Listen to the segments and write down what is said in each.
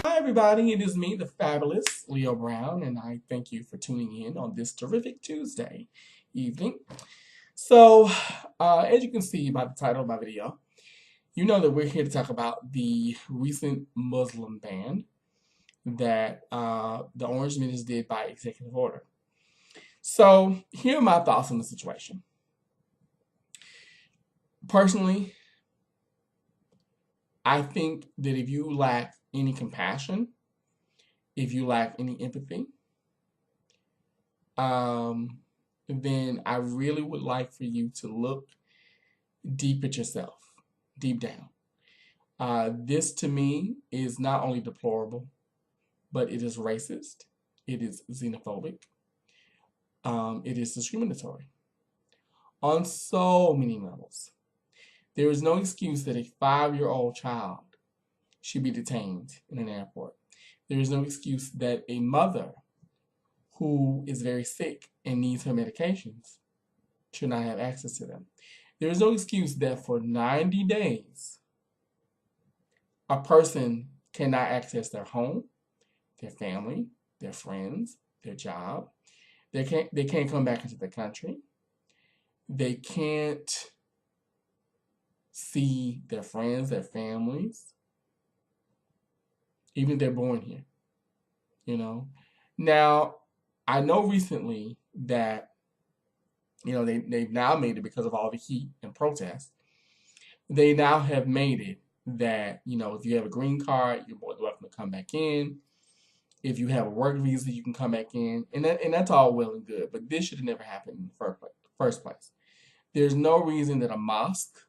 Hi, everybody. It is me, the fabulous Leo Brown, and I thank you for tuning in on this terrific Tuesday evening. So, as you can see by the title of my video, you know that we're here to talk about the recent Muslim ban that the Orange Minister did by executive order. So, here are my thoughts on the situation. Personally, I think that if you lack any compassion, if you lack any empathy, then I really would like for you to look deep at yourself, deep down. This to me is not only deplorable, but it is racist, it is xenophobic, it is discriminatory on so many levels. There is no excuse that a 5-year-old child should be detained in an airport. There is no excuse that a mother who is very sick and needs her medications should not have access to them. There is no excuse that for 90 days, a person cannot access their home, their family, their friends, their job. They can't come back into the country. They can't see their friends, their families, even if they're born here. You know? Now, I know recently that they've now made it, because of all the heat and protests, they now have made it that, if you have a green card, you're more than welcome to come back in. If you have a work visa, you can come back in. And that's all well and good, but this should have never happened in the first place. There's no reason that a mosque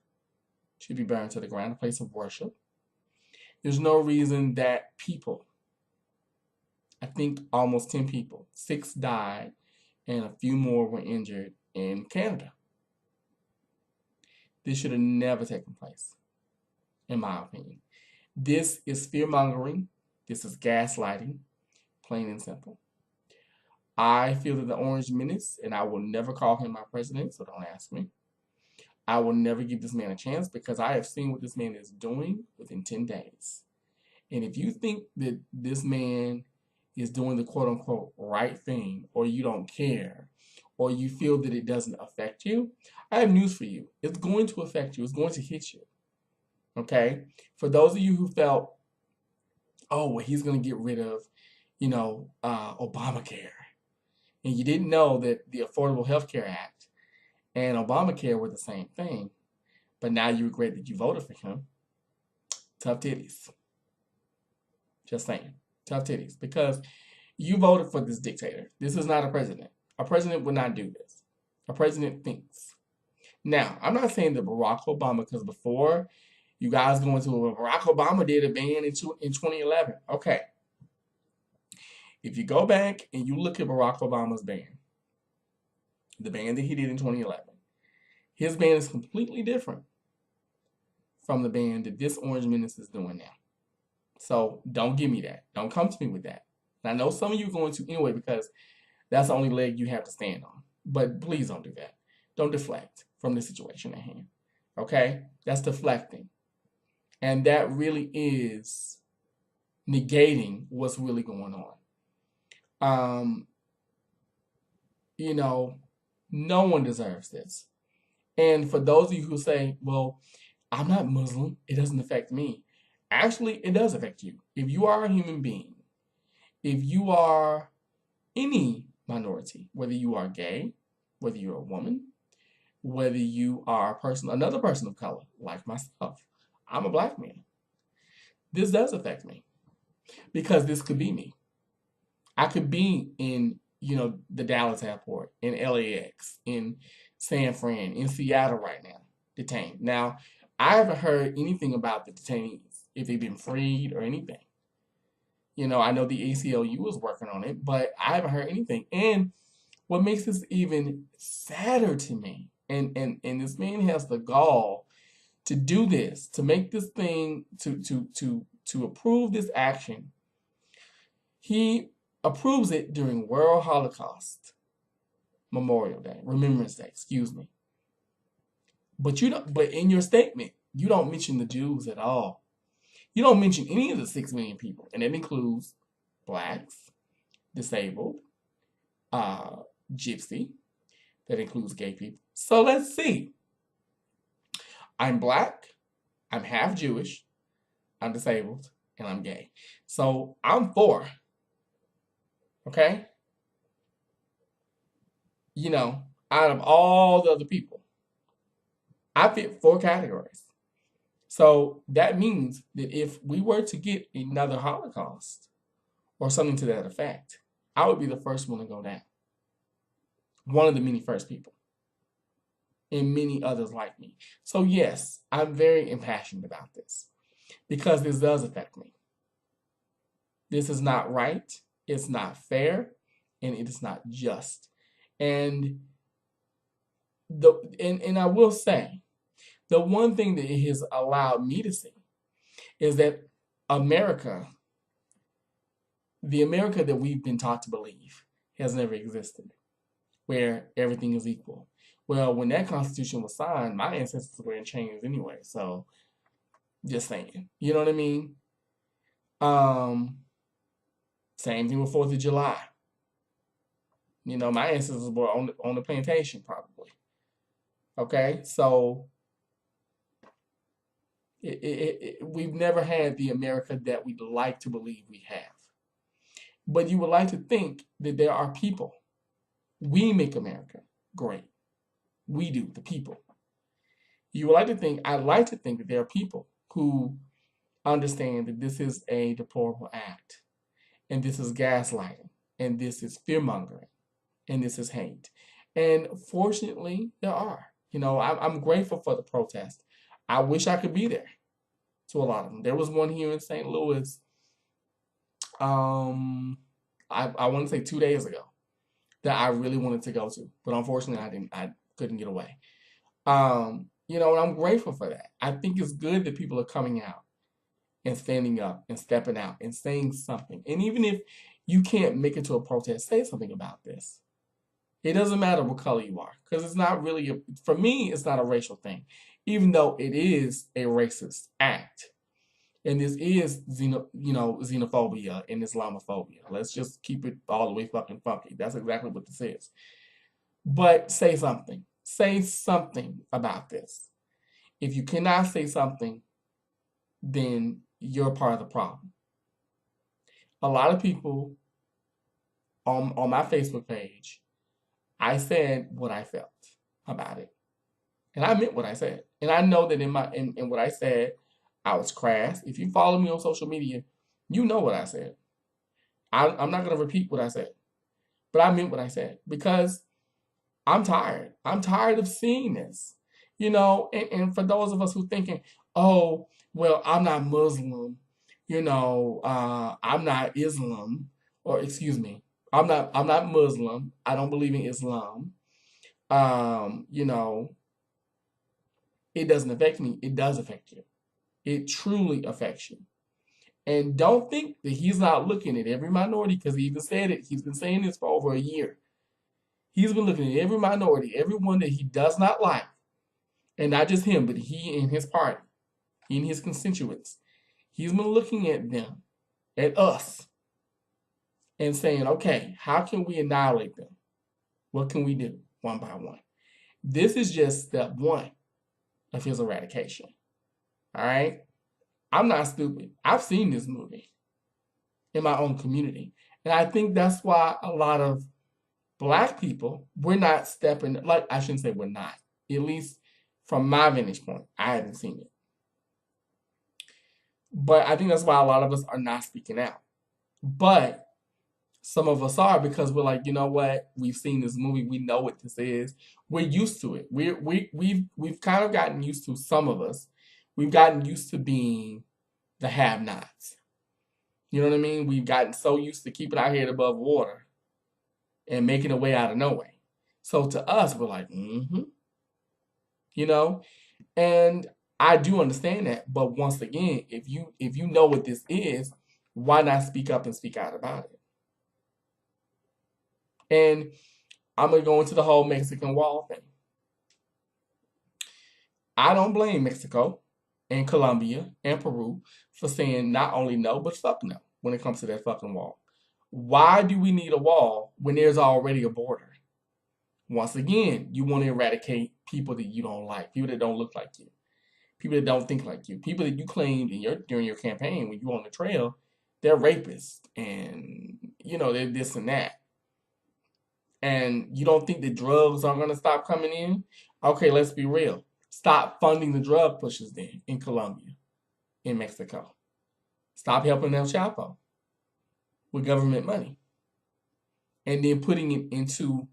should be burned to the ground, a place of worship. There's no reason that people, I think almost 10 people, 6 died, and a few more were injured in Canada. This should have never taken place, in my opinion. This is fear-mongering. This is gaslighting, plain and simple. I feel that the Orange Menace, and I will never call him my president, so don't ask me. I will never give this man a chance, because I have seen what this man is doing within 10 days. And if you think that this man is doing the quote-unquote right thing, or you don't care, or you feel that it doesn't affect you, I have news for you. It's going to affect you. It's going to hit you. Okay? For those of you who felt, oh, well, he's going to get rid of, Obamacare. And you didn't know that the Affordable Health Care Act and Obamacare were the same thing, but now you regret that you voted for him. Tough titties. Just saying. Tough titties. Because you voted for this dictator. This is not a president. A president would not do this. A president thinks. Now, I'm not saying that Barack Obama, because before you guys go into it, Barack Obama did a ban in 2011. Okay. If you go back and you look at Barack Obama's ban, the ban that he did in 2011, his ban is completely different from the ban that this Orange Menace is doing now. So don't give me that. Don't come to me with that. And I know some of you are going to anyway, because that's the only leg you have to stand on. But please don't do that. Don't deflect from the situation at hand. Okay? That's deflecting. And that really is negating what's really going on. No one deserves this. And for those of you who say, well, I'm not Muslim, it doesn't affect me. Actually, it does affect you. If you are a human being, if you are any minority, whether you are gay, whether you're a woman, whether you are another person of color, like myself, I'm a black man. This does affect me, because this could be me. I could be in, the Dallas airport, in LAX, in San Fran, in Seattle right now, detained. Now, I haven't heard anything about the detainees, if they've been freed or anything. I know the ACLU is working on it, but I haven't heard anything. And what makes this even sadder to me, and this man has the gall to do this, to make this thing, to approve this action. He approves it during World Holocaust Memorial Day, Remembrance Day, excuse me. But in your statement, you don't mention the Jews at all. You don't mention any of the 6 million people, and it includes blacks, disabled, uh, gypsy, that includes gay people. So let's see. I'm black, I'm half Jewish, I'm disabled, and I'm gay. So I'm 4. Okay? You know, out of all the other people, I fit 4 categories. So that means that if we were to get another Holocaust or something to that effect, I would be the first one to go down. One of the many first people. And many others like me. So yes, I'm very impassioned about this because this does affect me. This is not right, it's not fair, and it is not just. And and I will say, the one thing that it has allowed me to see is that America, the America that we've been taught to believe, has never existed, where everything is equal. Well, when that Constitution was signed, my ancestors were in chains anyway, so just saying. You know what I mean? Um, Same thing with 4th of July. You know, my ancestors were on the plantation, probably. Okay, so we've never had the America that we'd like to believe we have. But you would like to think that there are people. We make America great. We do, the people. You would like to think, I'd like to think that there are people who understand that this is a deplorable act, and this is gaslighting, and this is fear mongering, and this is hate. And fortunately, there are. You know, I'm grateful for the protest. I wish I could be there to a lot of them. There was one here in St. Louis, um, I want to say 2 days ago, that I really wanted to go to, but unfortunately, I couldn't get away. You know, and I'm grateful for that. I think it's good that people are coming out and standing up and stepping out and saying something. And even if you can't make it to a protest, say something about this. It doesn't matter what color you are, because it's not really, for me, it's not a racial thing, even though it is a racist act. And this is, xenophobia and Islamophobia. Let's just keep it all the way fucking funky. That's exactly what this is. But say something. Say something about this. If you cannot say something, then you're part of the problem. A lot of people on my Facebook page, I said what I felt about it. And I meant what I said. And I know that in what I said, I was crass. If you follow me on social media, you know what I said. I'm not going to repeat what I said. But I meant what I said. Because I'm tired. I'm tired of seeing this. You know, and for those of us who thinking, oh, well, I'm not Muslim. You know, I'm not Islam. Or excuse me. I'm not Muslim. I don't believe in Islam. You know, it doesn't affect me. It does affect you. It truly affects you. And don't think that he's not looking at every minority, because he even said it. He's been saying this for over a year. He's been looking at every minority, everyone that he does not like. And not just him, but he and his party, he and his constituents. He's been looking at them, at us, and saying, okay, how can we annihilate them? What can we do one by one? This is just step 1 of his eradication. All right? I'm not stupid. I've seen this movie in my own community. And I think that's why a lot of black people, we're not stepping, like, I shouldn't say we're not. At least from my vantage point, I haven't seen it. But I think that's why a lot of us are not speaking out. But some of us are, because we're like, you know what? We've seen this movie. We know what this is. We're used to it. We've kind of gotten used to, some of us, we've gotten used to being the have-nots. You know what I mean? We've gotten so used to keeping our head above water and making a way out of no way. So to us, we're like, you know? And I do understand that. But once again, if you know what this is, why not speak up and speak out about it? And I'm going to go into the whole Mexican wall thing. I don't blame Mexico. and Colombia and Peru for saying not only no, but fuck no when it comes to that fucking wall. Why do we need a wall when there's already a border? Once again, you want to eradicate people that you don't like, people that don't look like you, people that don't think like you, people that you claimed during your campaign when you were on the trail, they're rapists and they're this and that. And you don't think that drugs are gonna stop coming in? Okay, let's be real. Stop funding the drug pushers then in Colombia, in Mexico. Stop helping El Chapo with government money. And then putting it into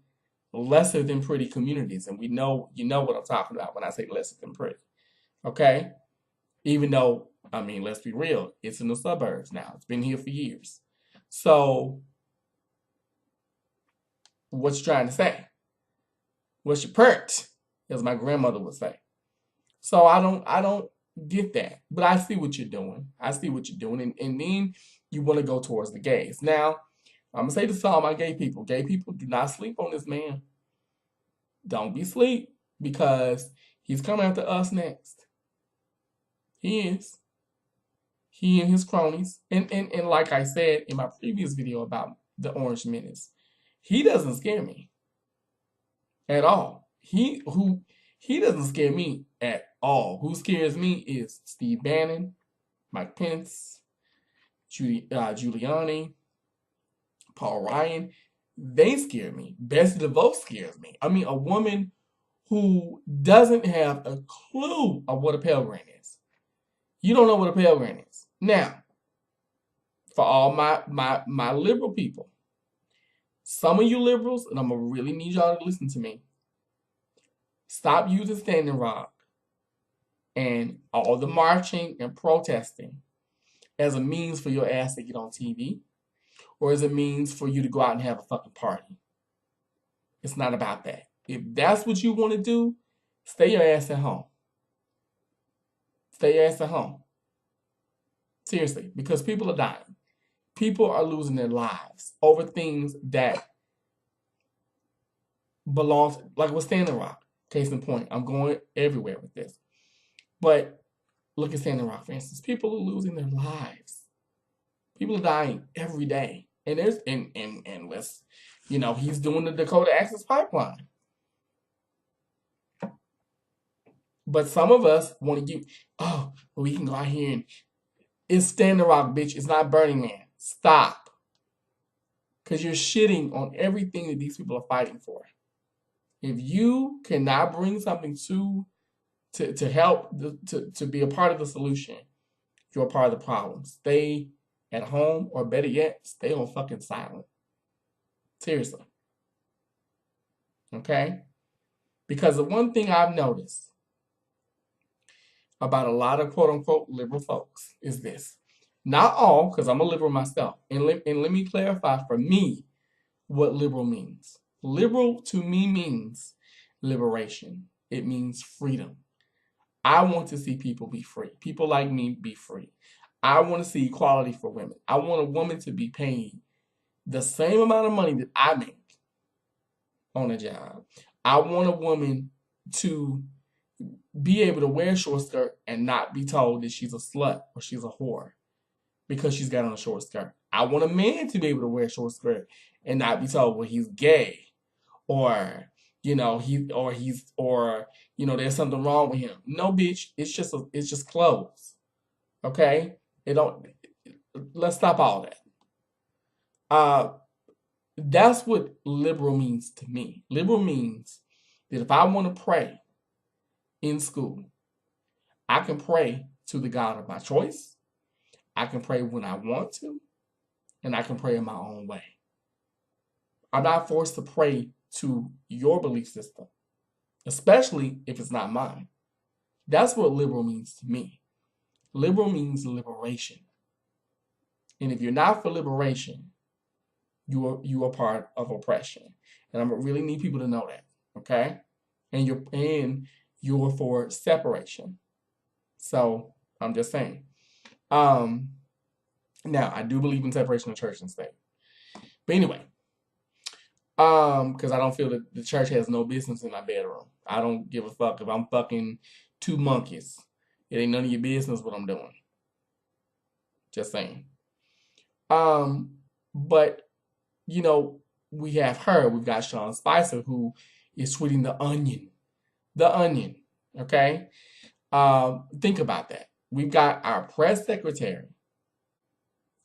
lesser than pretty communities. And you know what I'm talking about when I say lesser than pretty. Okay? Even though, let's be real, it's in the suburbs now. It's been here for years. So, what you trying to say? What's your perk? As my grandmother would say. So I don't get that. But I see what you're doing. And then you want to go towards the gays. Now, I'm gonna say this to all my gay people. Gay people, do not sleep on this man. Don't be asleep, because he's coming after us next. He is. He and his cronies. And like I said in my previous video about the Orange Menace, he doesn't scare me at all. He doesn't scare me at all. Who scares me is Steve Bannon, Mike Pence, Giuliani, Paul Ryan. They scare me. Betsy DeVos scares me. A woman who doesn't have a clue of what a Pell Grant is. You don't know what a Pell Grant is. Now, for all my liberal people, some of you liberals, and I'm going to really need y'all to listen to me, stop using Standing Rock and all the marching and protesting as a means for your ass to get on TV, or as a means for you to go out and have a fucking party. It's not about that. If that's what you want to do, stay your ass at home. Stay your ass at home. Seriously, because people are dying. People are losing their lives over things that belong, like with Standing Rock. Case in point, I'm going everywhere with this. But look at Standing Rock, for instance. People are losing their lives. People are dying every day. And there's and let's, he's doing the Dakota Access Pipeline. But some of us want to we can go out here and it's Standing Rock, bitch. It's not Burning Man. Stop. Because you're shitting on everything that these people are fighting for. If you cannot bring something to help to be a part of the solution, you're a part of the problem. Stay at home, or better yet, stay on fucking silent. Seriously. Okay? Because the one thing I've noticed about a lot of quote-unquote liberal folks is this. Not all, because I'm a liberal myself. And let me clarify for me what liberal means. Liberal to me means liberation. It means freedom. I want to see people be free. People like me be free. I want to see equality for women. I want a woman to be paid the same amount of money that I make on a job. I want a woman to be able to wear a short skirt and not be told that she's a slut or she's a whore because she's got on a short skirt. I want a man to be able to wear a short skirt and not be told, well, he's gay, or there's something wrong with him. No, bitch, it's just clothes. Okay? Let's stop all that. That's what liberal means to me. Liberal means that if I want to pray in school, I can pray to the God of my choice. I can pray when I want to, and I can pray in my own way. I'm not forced to pray to your belief system, especially if it's not mine. That's what liberal means to me. Liberal means liberation. And if you're not for liberation, you are part of oppression. And I really need people to know that, okay? And you're for separation. So I'm just saying. Now I do believe in separation of church and state. But anyway, because I don't feel that the church has no business in my bedroom. I don't give a fuck if I'm fucking two monkeys. It ain't none of your business what I'm doing. Just saying. Um, but you know, we have her. We've got Sean Spicer, who is tweeting the Onion. The Onion. Okay. Think about that. We've got our press secretary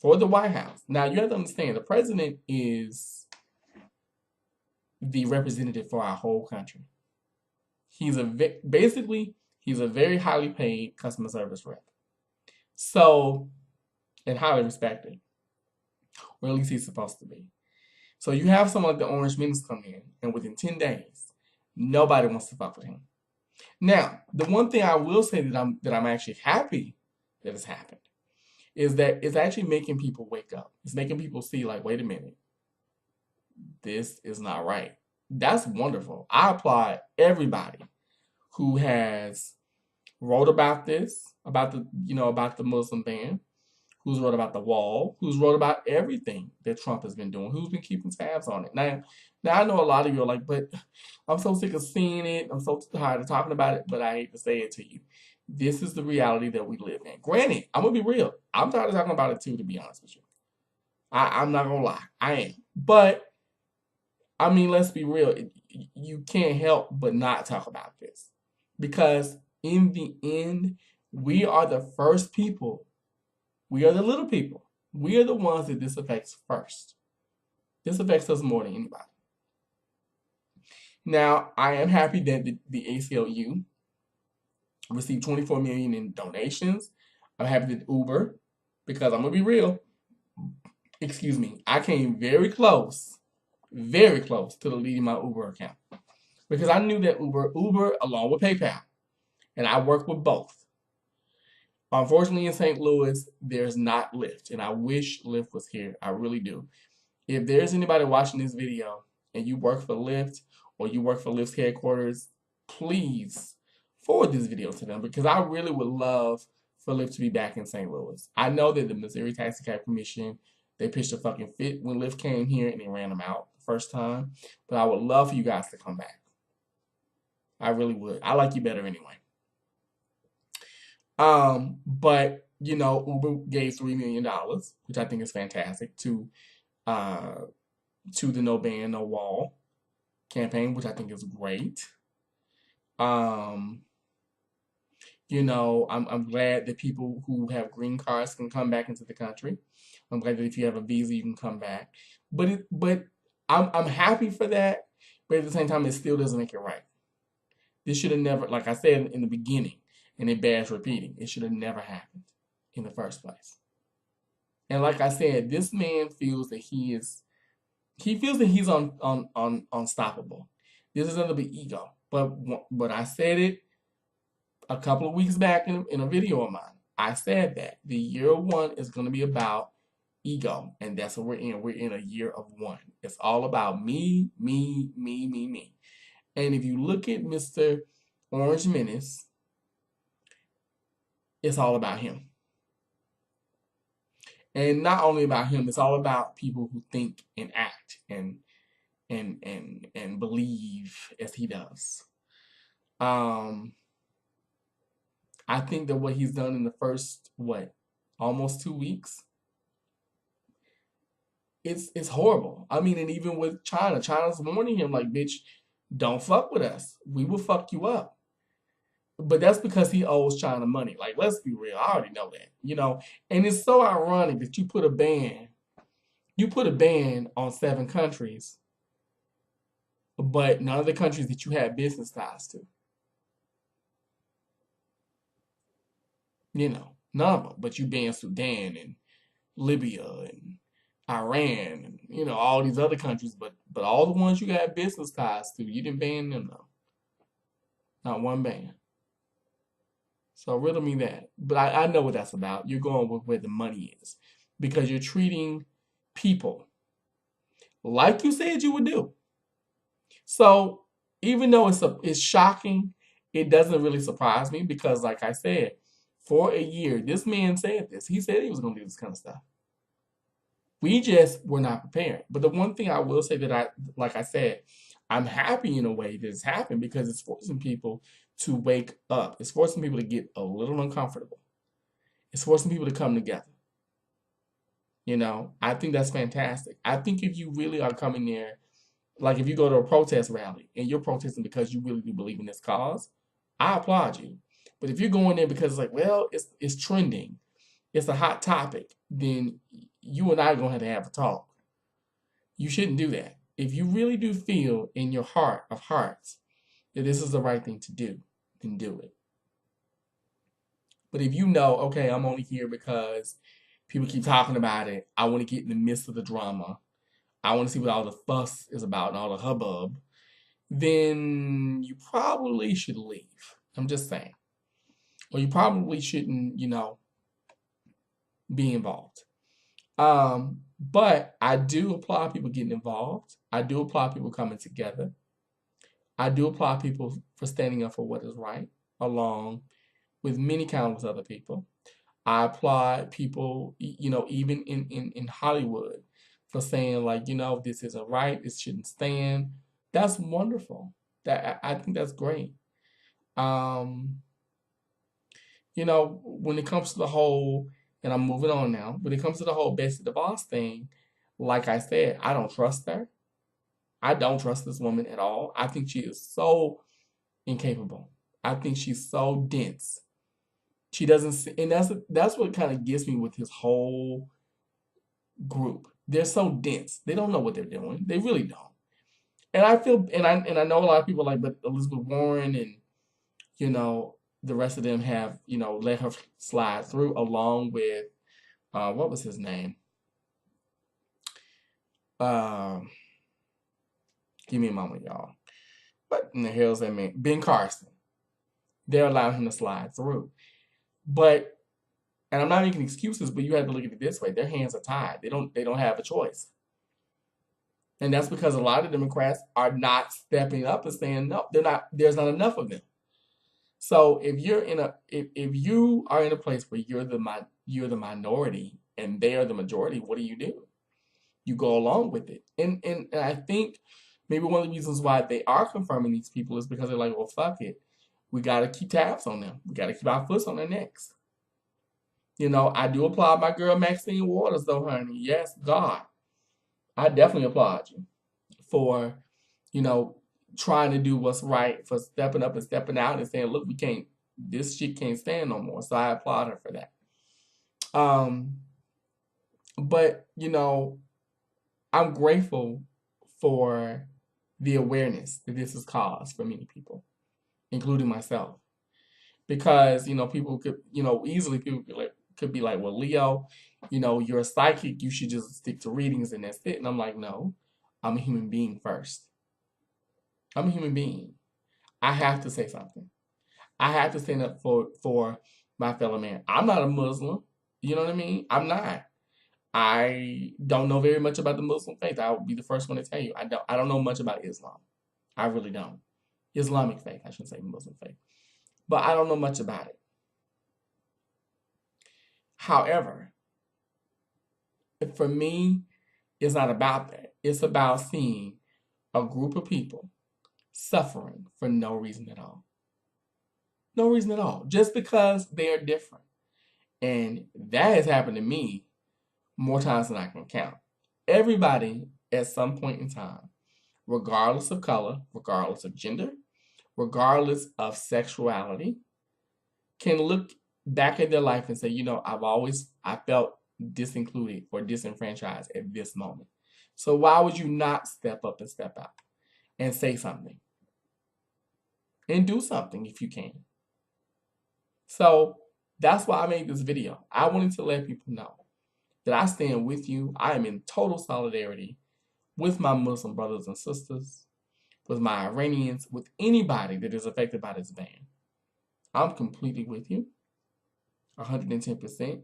for the White House. Now you have to understand the president is the representative for our whole country. Basically he's a very highly paid customer service rep. So, and highly respected, or at least he's supposed to be. So you have someone like the Orange Menace come in, and within 10 days, nobody wants to fuck with him. Now, the one thing I will say that I'm actually happy that has happened is that it's actually making people wake up. It's making people see, like, wait a minute, this is not right. That's wonderful. I applaud everybody who has wrote about this, about the Muslim ban, who's wrote about the wall, who's wrote about everything that Trump has been doing, who's been keeping tabs on it. Now I know a lot of you are like, but I'm so sick of seeing it. I'm so tired of talking about it, but I hate to say it to you. This is the reality that we live in. Granted, I'm going to be real. I'm tired of talking about it too, to be honest with you. I'm not going to lie. I am. But, I mean, let's be real. You can't help but not talk about this. Because in the end, we are the first people. We are the little people. We are the ones that this affects first. This affects us more than anybody. Now, I am happy that the ACLU received $24 million in donations. I'm happy that Uber, because I'm gonna be real. Excuse me, I came very close to deleting my Uber account because I knew that Uber along with PayPal, and I work with both. Unfortunately, in St. Louis, there's not Lyft, and I wish Lyft was here. I really do. If there's anybody watching this video and you work for Lyft or you work for Lyft's headquarters, please forward this video to them because I really would love for Lyft to be back in St. Louis. I know that the Missouri Taxi Cab Commission, they pitched a fucking fit when Lyft came here and they ran them out the first time. But I would love for you guys to come back. I really would. I like you better anyway. But Uber gave $3 million, which I think is fantastic, to the No Ban, No Wall campaign, which I think is great. I'm glad that people who have green cards can come back into the country. I'm glad that if you have a visa, you can come back. But I'm happy for that. But at the same time, it still doesn't make it right. This should have never, like I said in the beginning, and it bears repeating, it should have never happened in the first place. And like I said, this man feels that he's unstoppable. This is another big ego. But I said it a couple of weeks back in a video of mine. I said that the year one is going to be about ego, and that's what we're in. We're in a year of one. It's all about me, me, me, me, me. And if you look at Mr. Orange Menace, it's all about him. And not only about him, it's all about people who think and act and believe as he does. I think that what he's done in the first almost 2 weeks, it's horrible. I mean, and even with China's warning him like, bitch, don't fuck with us. We will fuck you up. But that's because he owes China money. Like, let's be real. I already know that, And it's so ironic that you put a ban on 7 countries, but none of the countries that you have business ties to. None of them. But you banned Sudan and Libya and Iran and, all these other countries. But all the ones you got business ties to, you didn't ban them, though. Not one ban. So riddle me that. But I know what that's about. You're going with where the money is. Because you're treating people like you said you would do. So even though it's shocking, it doesn't really surprise me because, like I said, for a year, this man said this. He said he was going to do this kind of stuff. We just were not prepared. But the one thing I will say that like I said, I'm happy in a way that it's happened because it's forcing people to wake up. It's forcing people to get a little uncomfortable. It's forcing people to come together. I think that's fantastic. I think if you really are coming there, like if you go to a protest rally and you're protesting because you really do believe in this cause, I applaud you. But if you're going there because it's like, well, it's trending, it's a hot topic, then you and I are gonna have a talk. You shouldn't do that. If you really do feel in your heart of hearts that this is the right thing to do, then do it. But if you know, okay, I'm only here because people keep talking about it, I want to get in the midst of the drama, I want to see what all the fuss is about and all the hubbub, then you probably should leave. I'm just saying. Or you probably shouldn't, be involved. But I do applaud people getting involved. I do applaud people coming together. I do applaud people for standing up for what is right, along with many countless other people. I applaud people, even in Hollywood, for saying like, this isn't right, this shouldn't stand. That's wonderful. I think that's great. Um, when it comes to the whole, and I'm moving on now, when it comes to the whole Betsy DeVos thing, like I said, I don't trust her. I don't trust this woman at all. I think she is so incapable. I think she's so dense. She doesn't see, and that's what kind of gets me with his whole group. They're so dense. They don't know what they're doing. They really don't. And I feel, and I know a lot of people like, but Elizabeth Warren and the rest of them have let her slide through, along with what was his name? Um, Give me a moment, y'all. What in the hell's that man? Ben Carson. They're allowing him to slide through. But, and I'm not making excuses, but you have to look at it this way: their hands are tied. They don't have a choice, and that's because a lot of Democrats are not stepping up and saying no. They're not. There's not enough of them. So if if you are in a place where you're the minority and they are the majority, what do? You go along with it, and I think maybe one of the reasons why they are confirming these people is because they're like, well, fuck it, we got to keep tabs on them. We got to keep our foot on their necks. I do applaud my girl Maxine Waters, though, honey. Yes, God, I definitely applaud you for, you know, trying to do what's right, for stepping up and stepping out and saying, look, this shit can't stand no more. So I applaud her for that. Um, but, I'm grateful for the awareness that this has caused for many people, including myself. Because, people could, easily people could be like, well, Leo, you're a psychic. You should just stick to readings and that's it. And I'm like, no, I'm a human being first. I'm a human being. I have to say something. I have to stand up for my fellow man. I'm not a Muslim. You know what I mean? I'm not. I don't know very much about the Muslim faith. I will be the first one to tell you. I don't know much about Islam. I really don't. Islamic faith, I shouldn't say Muslim faith. But I don't know much about it. However, for me, it's not about that. It's about seeing a group of people suffering for no reason at all. No reason at all. Just because they are different. And that has happened to me more times than I can count. Everybody, at some point in time, regardless of color, regardless of gender, regardless of sexuality, can look back at their life and say, I felt disincluded or disenfranchised at this moment. So why would you not step up and step out and say something and do something if you can? So that's why I made this video. I wanted to let people know that I stand with you. I am in total solidarity with my Muslim brothers and sisters, with my Iranians, with anybody that is affected by this ban. I'm completely with you, 110%.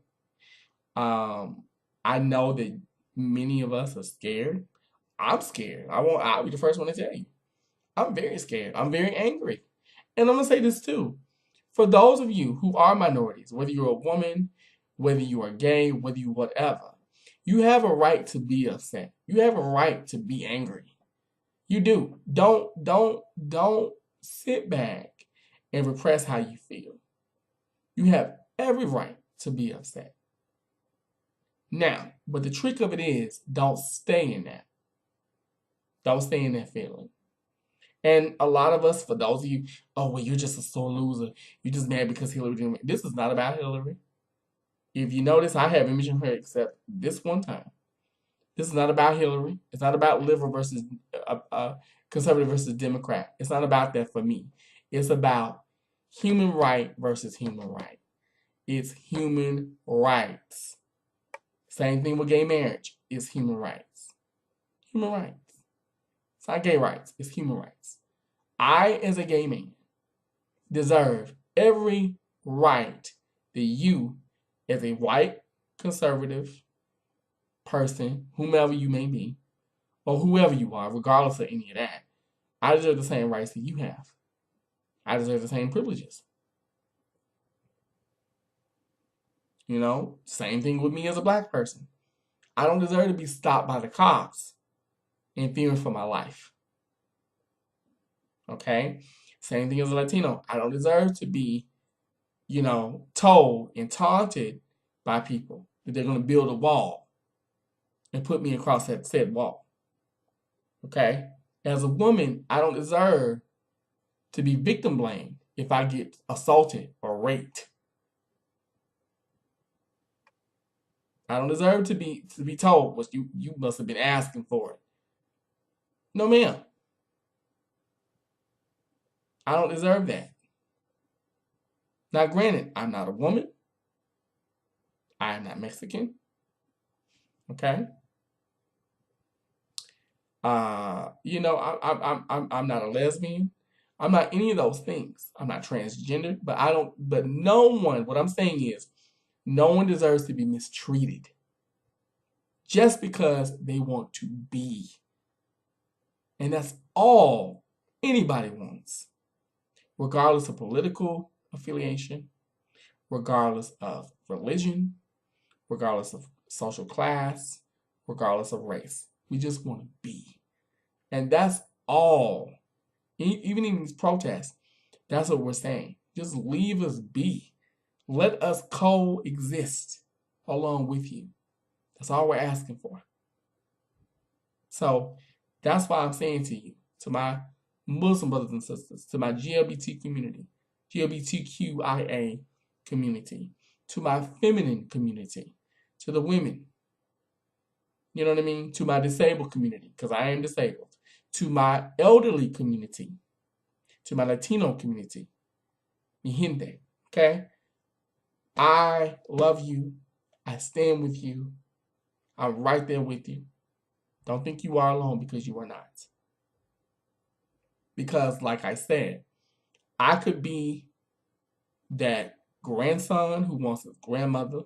I know that many of us are scared. I'm scared. I'll be the first one to tell you. I'm very scared. I'm very angry. And I'm going to say this too. For those of you who are minorities, whether you're a woman, whether you are gay, whether you whatever, you have a right to be upset. You have a right to be angry. You do. Don't sit back and repress how you feel. You have every right to be upset. Now, but the trick of it is, don't stay in that. Don't stay in that feeling. And a lot of us, for those of you, oh, well, you're just a sore loser. You're just mad because Hillary didn't win. This is not about Hillary. If you notice, I haven't mentioned her except this one time. This is not about Hillary. It's not about liberal versus conservative versus Democrat. It's not about that for me. It's about human right versus human right. It's human rights. Same thing with gay marriage. It's human rights. Human rights. It's not gay rights. It's human rights. I, as a gay man, deserve every right that you, as a white conservative person, whomever you may be, or whoever you are, regardless of any of that, I deserve the same rights that you have. I deserve the same privileges. You know, same thing with me as a black person. I don't deserve to be stopped by the cops and fearing for my life. Okay? Same thing as a Latino. I don't deserve to be, told and taunted by people that they're going to build a wall and put me across that said wall. Okay? As a woman, I don't deserve to be victim blamed if I get assaulted or raped. I don't deserve to be told what you must have been asking for it. No, ma'am. I don't deserve that. Now, granted, I'm not a woman. I am not Mexican. Okay. I'm not a lesbian. I'm not any of those things. I'm not transgender, but no one, what I'm saying is, no one deserves to be mistreated just because they want to be. And that's all anybody wants, regardless of political affiliation, regardless of religion, regardless of social class, regardless of race. We just want to be. And that's all. Even in these protests, that's what we're saying. Just leave us be. Let us coexist along with you. That's all we're asking for. So that's why I'm saying to you, to my Muslim brothers and sisters, to my GLBT community, GLBTQIA community, to my feminine community, to the women, you know what I mean? To my disabled community, because I am disabled, to my elderly community, to my Latino community, mi gente, okay? I love you. I stand with you. I'm right there with you. Don't think you are alone, because you are not. Because, like I said, I could be that grandson who wants his grandmother.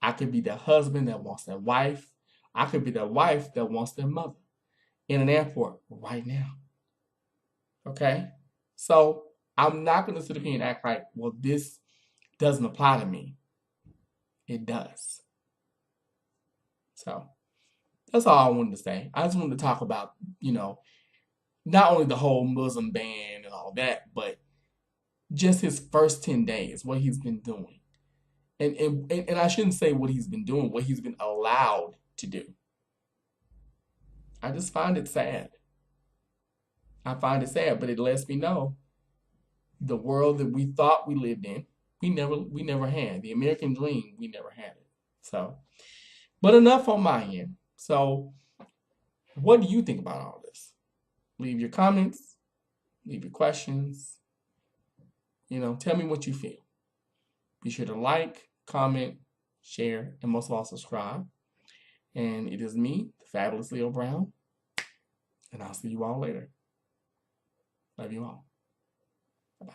I could be the husband that wants their wife. I could be the wife that wants their mother in an airport right now. Okay? So I'm not going to sit up here and act like, well, this doesn't apply to me. It does. So that's all I wanted to say. I just wanted to talk about, not only the whole Muslim ban and all that, but just his first 10 days, what he's been doing. And I shouldn't say what he's been doing, what he's been allowed to do. I just find it sad. I find it sad, but it lets me know the world that we thought we lived in, we never had. The American dream, we never had it. So, but enough on my end. So, what do you think about all this? Leave your comments, leave your questions. Tell me what you feel. Be sure to like, comment, share, and most of all, subscribe. And it is me, the fabulous Leo Brown, and I'll see you all later. Love you all. Bye-bye.